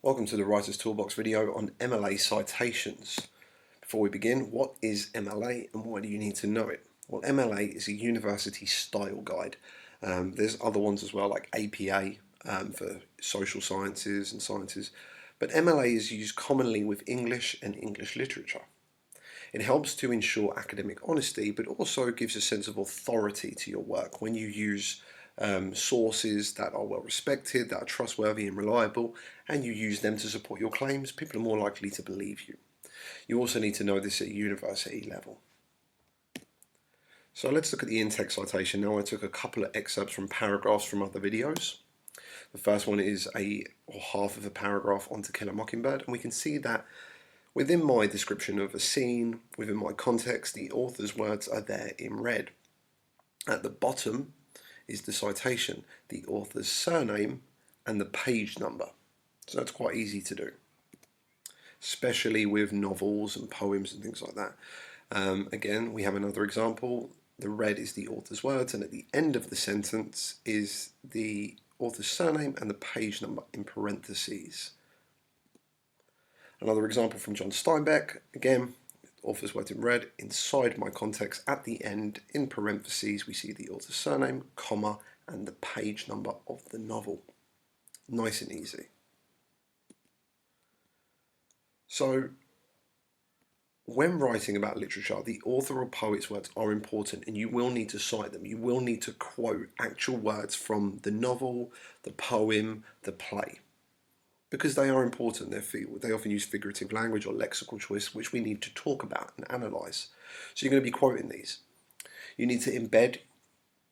Welcome to the Writer's Toolbox video on MLA citations. Before we begin, what is MLA and why do you need to know it? Well, MLA is a university style guide. There's other ones as well, like APA for social sciences and sciences, but MLA is used commonly with English and English literature. It helps to ensure academic honesty, but also gives a sense of authority to your work when you use sources that are well respected, that are trustworthy and reliable, and you use them to support your claims. People are more likely to believe you. You also need to know this at university level. So let's look at the in-text citation. Now I took a couple of excerpts from paragraphs from other videos. The first one is half of a paragraph on To Kill a Mockingbird, and we can see that within my description of a scene, within my context, the author's words are there in red. At the bottom is the citation, the author's surname and the page number. So that's quite easy to do, especially with novels and poems and things like that. Again, we have another example. The red is the author's words, and at the end of the sentence is the author's surname and the page number in parentheses. Another example from John Steinbeck, again, author's words in red, inside my context, at the end, in parentheses, we see the author's surname, comma, and the page number of the novel. Nice and easy. So, when writing about literature, the author or poet's words are important and you will need to cite them. You will need to quote actual words from the novel, the poem, the play, because they are important. They often use figurative language or lexical choice, which we need to talk about and analyse. So you're going to be quoting these. You need to embed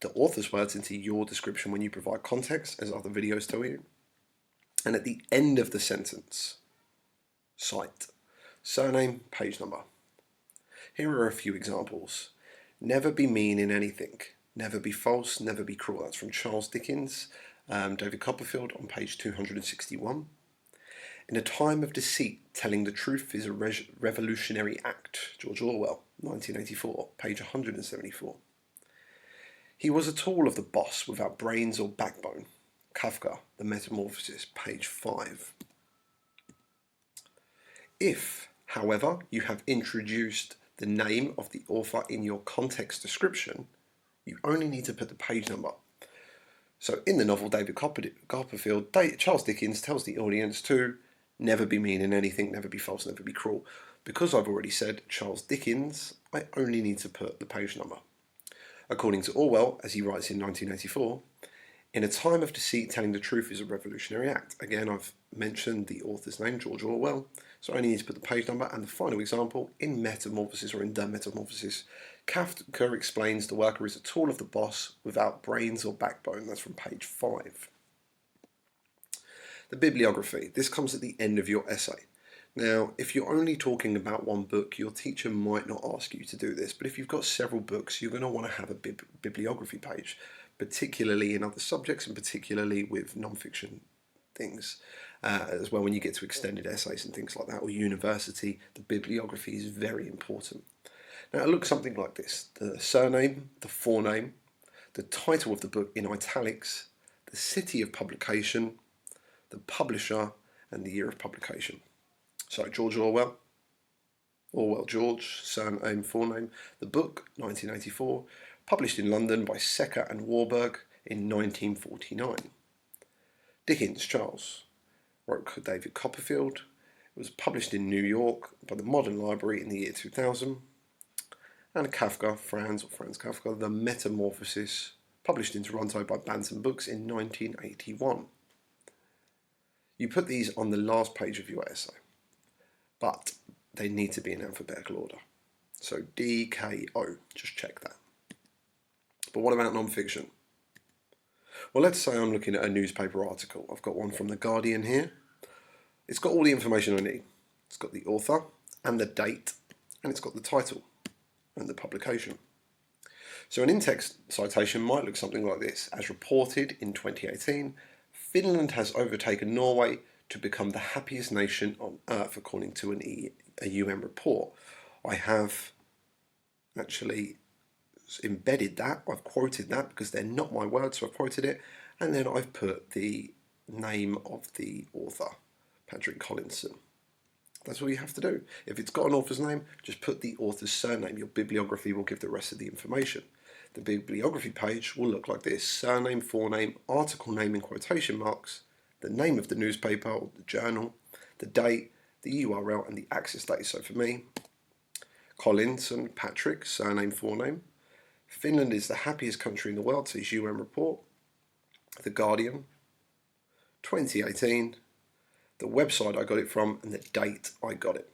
the author's words into your description when you provide context, as other videos tell you. And at the end of the sentence, cite surname, page number. Here are a few examples. Never be mean in anything. Never be false, never be cruel. That's from Charles Dickens, David Copperfield on page 261. In a time of deceit, telling the truth is a revolutionary act. George Orwell, 1984, page 174. He was a tool of the boss without brains or backbone. Kafka, The Metamorphosis, page 5. If, however, you have introduced the name of the author in your context description, you only need to put the page number. So in the novel David Copperfield, Charles Dickens tells the audience to never be mean in anything, never be false, never be cruel. Because I've already said Charles Dickens, I only need to put the page number. According to Orwell, as he writes in 1984, in a time of deceit, telling the truth is a revolutionary act. Again, I've mentioned the author's name, George Orwell, so I only need to put the page number. And the final example, in Metamorphosis, or in The Metamorphosis, Kafka explains the worker is a tool of the boss without brains or backbone. That's from page 5. The bibliography. This comes at the end of your essay. Now, if you're only talking about one book, your teacher might not ask you to do this, but if you've got several books, you're going to want to have a bibliography page, particularly in other subjects and particularly with non-fiction things. As well, when you get to extended essays and things like that, or university, the bibliography is very important. Now, it looks something like this: the surname, the forename, the title of the book in italics, the city of publication, the publisher, and the year of publication. So George Orwell, George, surname, forename. The book, 1984, published in London by Secker and Warburg in 1949. Dickens, Charles, wrote David Copperfield. It was published in New York by the Modern Library in the year 2000. And Kafka, Franz Kafka, The Metamorphosis, published in Toronto by Bantam Books in 1981. You put these on the last page of your essay, but they need to be in alphabetical order. So D, K, O, just check that. But what about non-fiction? Well, let's say I'm looking at a newspaper article. I've got one from The Guardian here. It's got all the information I need. It's got the author and the date, and it's got the title and the publication. So an in-text citation might look something like this. As reported in 2018, Finland has overtaken Norway to become the happiest nation on earth, according to a UN report. I have actually embedded that. I've quoted that because they're not my words, so I've quoted it, and then I've put the name of the author, Patrick Collinson. That's all you have to do. If it's got an author's name, just put the author's surname. Your bibliography will give the rest of the information. The bibliography page will look like this: surname, forename, article name in quotation marks, the name of the newspaper or the journal, the date, the URL, and the access date. So for me, Collinson, Patrick, surname, forename. Finland is the happiest country in the world, says UN report. The Guardian, 2018. The website I got it from, and the date I got it.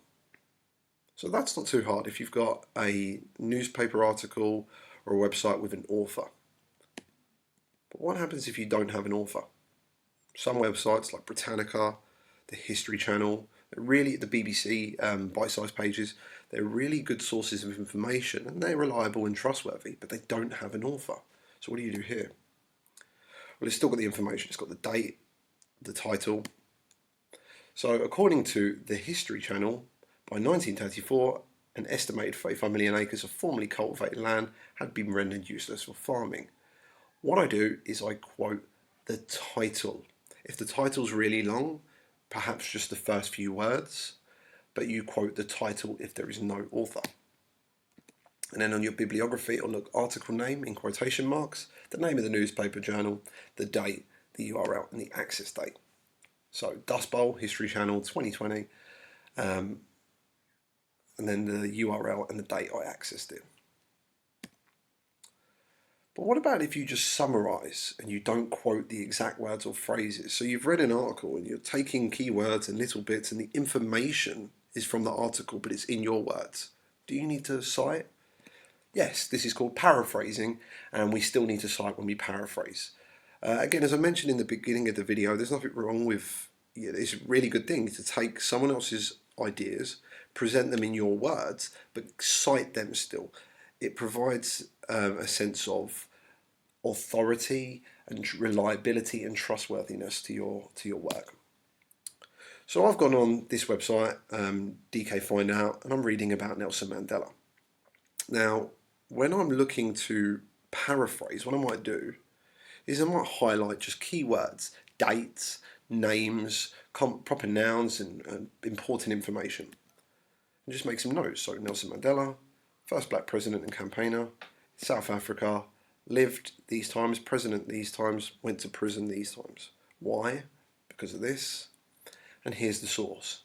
So that's not too hard if you've got a newspaper article or a website with an author. But what happens if you don't have an author? Some websites like Britannica, the History Channel, really the BBC bite-sized pages, they're really good sources of information and they're reliable and trustworthy, but they don't have an author. So what do you do here? Well, it's still got the information. It's got the date, the title. So according to the History Channel, by 1934, an estimated 35 million acres of formerly cultivated land had been rendered useless for farming. What I do is I quote the title. If the title's really long, perhaps just the first few words, but you quote the title if there is no author. And then on your bibliography, it'll look article name in quotation marks, the name of the newspaper journal, the date, the URL, and the access date. So Dust Bowl, History Channel, 2020, and then the URL and the date I accessed it. But what about if you just summarize and you don't quote the exact words or phrases? So you've read an article and you're taking keywords and little bits and the information is from the article, but it's in your words. Do you need to cite? Yes, this is called paraphrasing, and we still need to cite when we paraphrase. Again, as I mentioned in the beginning of the video, there's nothing wrong with, it's a really good thing to take someone else's ideas, present them in your words, but cite them still. It provides a sense of authority and reliability and trustworthiness to your work. So I've gone on this website, DK Find Out, and I'm reading about Nelson Mandela. Now, when I'm looking to paraphrase, what I might do is I might highlight just keywords, dates, names, proper nouns and important information. And just make some notes. So Nelson Mandela, first black president and campaigner, South Africa, lived these times, president these times, went to prison these times. Why? Because of this. And here's the source.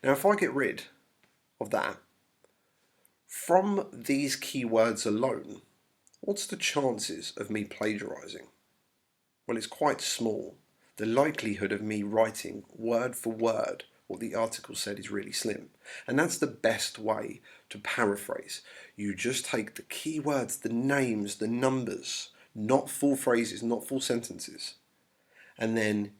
Now if I get rid of that, from these keywords alone, what's the chances of me plagiarizing? Well, it's quite small. The likelihood of me writing word for word what the article said is really slim. And that's the best way to paraphrase. You just take the keywords, the names, the numbers, not full phrases, not full sentences, and then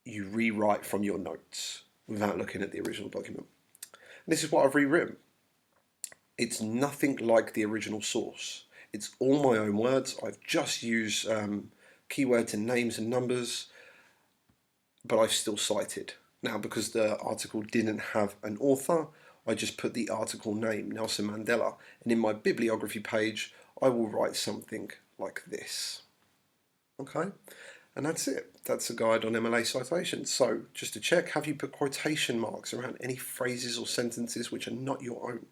you rewrite from your notes without looking at the original document. And this is what I've rewritten. It's nothing like the original source. It's all my own words. I've just used keywords and names and numbers, but I've still cited. Now, because the article didn't have an author, I just put the article name, Nelson Mandela, and in my bibliography page, I will write something like this. Okay, and that's it. That's a guide on MLA citations. So, just to check, have you put quotation marks around any phrases or sentences which are not your own?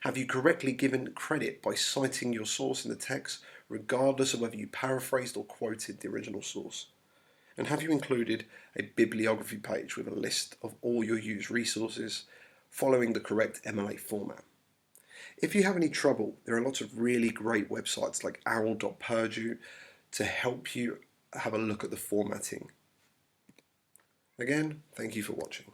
Have you correctly given credit by citing your source in the text, regardless of whether you paraphrased or quoted the original source? And have you included a bibliography page with a list of all your used resources following the correct MLA format? If you have any trouble, there are lots of really great websites like owl.purdue to help you have a look at the formatting. Again, thank you for watching.